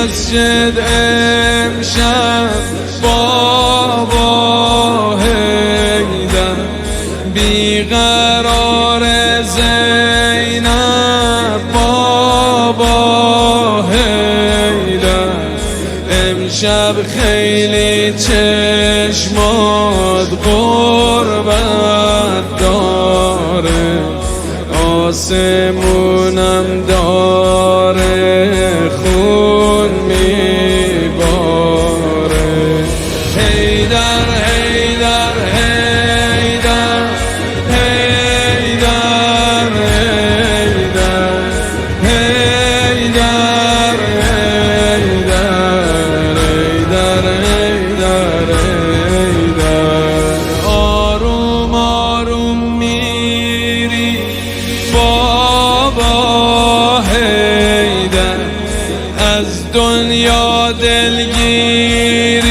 مسجد امشب بابا حیدر بیقرار زینب بابا حیدر امشب خیلی چشمات غربت داره آسمونم داره خون میباره حیدر حیدر حیدر حیدر حیدر حیدر حیدر حیدر حیدر آروم آروم میری بابا حیدر از دنیا دلگیری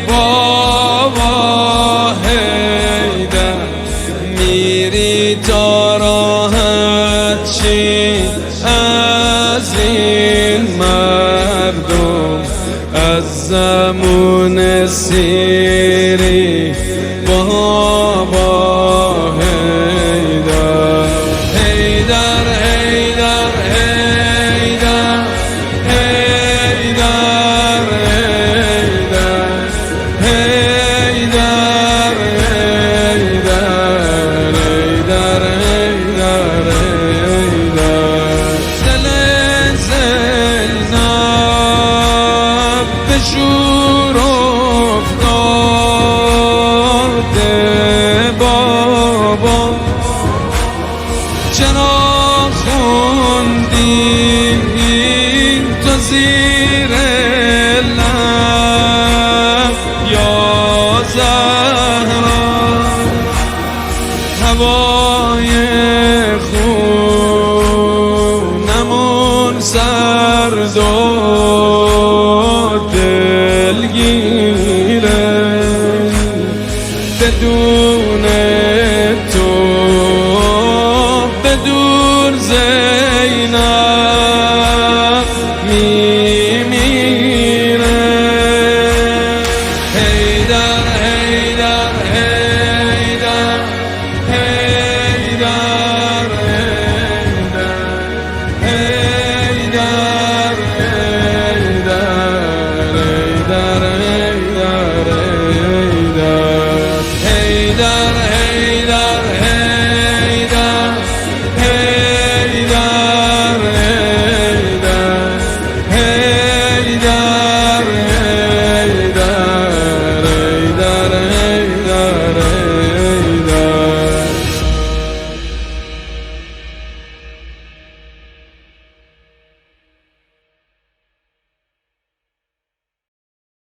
بابا حیدر میری تا راحت شی از این مردم از زمون سیری بابا حیدر حیدر حیدر حیدر حیدر حیدر حیدر حیدر حیدر دل زینب به شور افتاده بابا چرا خوندی تو زیر لب یا زهرا هوای